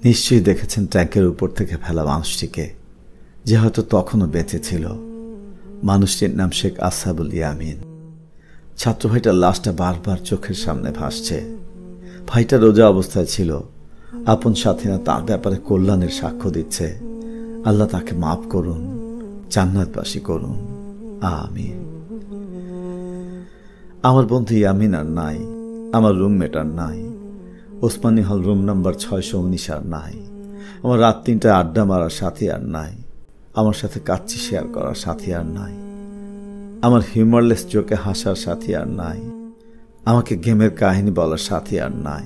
নিশ্চয়ই দেখেছেন ট্যাঙ্কের উপর থেকে ফেলা মানুষটিকে, যে হয়তো তখনও বেঁচে ছিল। মানুষটির নাম শেখ আসহাবুল ইয়ামিন। ছাত্র ভাইটার লাশটা বারবার চোখের সামনে ভাসছে। ভাইটা রোজা অবস্থায় ছিল। আপন সাথীরা তার ব্যাপারে কল্যাণের সাক্ষ্য দিচ্ছে। আল্লাহ তাকে মাফ করুন, জান্নাতবাসী করুন, আমিন। আমার বন্ধু ইয়ামিন আর নাই, আমার রুমমেট আর নাই, ওসমানী হল রুম নাম্বার 619 আর নাই, আমার রাত 3টায় আড্ডা মারার সাথী আর নাই, আমার সাথে কাচ্চি শেয়ার করার সাথী আর নাই, আমার হিউমারলেস জোকে হাসার সাথী আর নাই, আমাকে গেমের কাহিনী বলার সাথী আর নাই,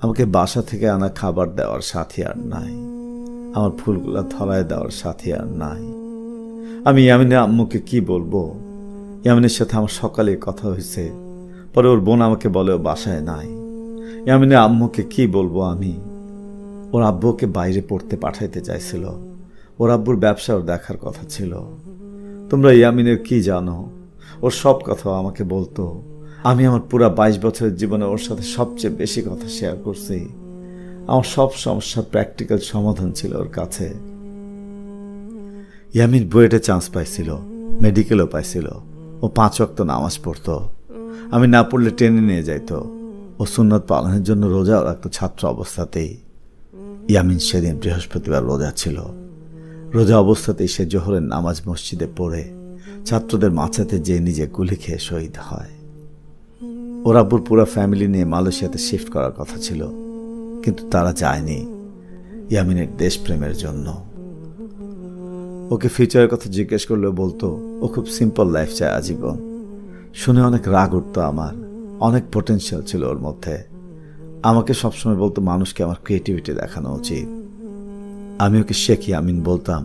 আমাকে বাসা থেকে আনা খাবার দেওয়ার সাথী আর নাই, আমার ফুলগুলা ধরায় দেওয়ার সাথী আর নাই। আমি ইয়ামিনের আম্মুকে কি বলবো? ইয়ামিনের সাথে আমার সকালে কথা হয়েছে, পরে ওর বোন আমাকে বলে ও বাসায় নাই। ইয়ামিনের আম্মুকে কি বলবো আমি? ওর আব্বুকে বাইরে পড়তে পাঠাইতে চাইছিল। ওর আব্বুর ব্যবসা ওর দেখার কথা ছিল। তোমরা ইয়ামিনের কি জানো? ওর সব কথা আমাকে বলতো। আমি আমার পুরা 22 বছরের জীবনে ওর সাথে সবচেয়ে বেশি কথা শেয়ার করছি। আমার সব সমস্যার প্র্যাকটিক্যাল সমাধান ছিল ওর কাছে। ইয়ামিন বুয়েটে চান্স পাইছিল, মেডিকেলও পাইছিল। ও 5 ওয়াক্ত নামাজ পড়তো। আমি না পড়লে টেনে নিয়ে যাইতো। ও সুন্নত পালনের জন্য রোজা রাখতো ছাত্র অবস্থাতেই। ইয়ামিন সেদিন বৃহস্পতিবার রোজা ছিল। রোজা অবস্থাতেই সে জোহরের নামাজ মসজিদে পড়ে ছাত্রদের মাথাতে যে নিজে গুলি খেয়ে শহীদ হয়। ওর আব্বুর পুরো ফ্যামিলি নিয়ে মালয়েশিয়াতে শিফট করার কথা ছিল, কিন্তু তারা যায়নি ইয়ামিনের দেশপ্রেমের জন্য। ওকে ফিউচারের কথা জিজ্ঞেস করলে বলতো ও খুব সিম্পল লাইফ চায় আজীবন। শুনে অনেক রাগ উঠতো আমার। অনেক পোটেনশিয়াল ছিল ওর মধ্যে। আমাকে সবসময় বলতো মানুষকে আমার ক্রিয়েটিভিটি দেখানো উচিত। আমি ওকে শেখ ইয়ামিন বলতাম,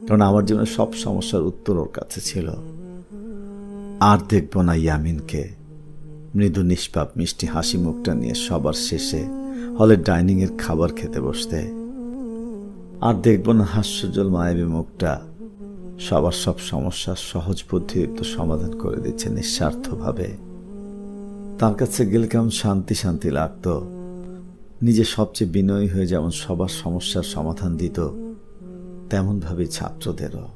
কারণ আমার জীবনে সব সমস্যার উত্তর ওর কাছে ছিল। আর দেখব না ইয়ামিনকে মৃদু নিষ্পাপ মিষ্টি হাসি মুখটা নিয়ে সবার শেষে হলের ডাইনিং এর খাবার খেতে বসতে। আর দেখব না হাস্যজ্জ্বল মায়াবী মুখটা সবার সব সমস্যার সহজ বুদ্ধিদীপ্ত সমাধান করে দিচ্ছে নিঃস্বার্থভাবে। তার কাছে গেলে কেমন শান্তি শান্তি লাগত। নিজে সবচেয়ে বিনয়ী হয়ে যেমন সবার সমস্যার সমাধান দিত, তেমন ভাবে ছাত্রদেরও।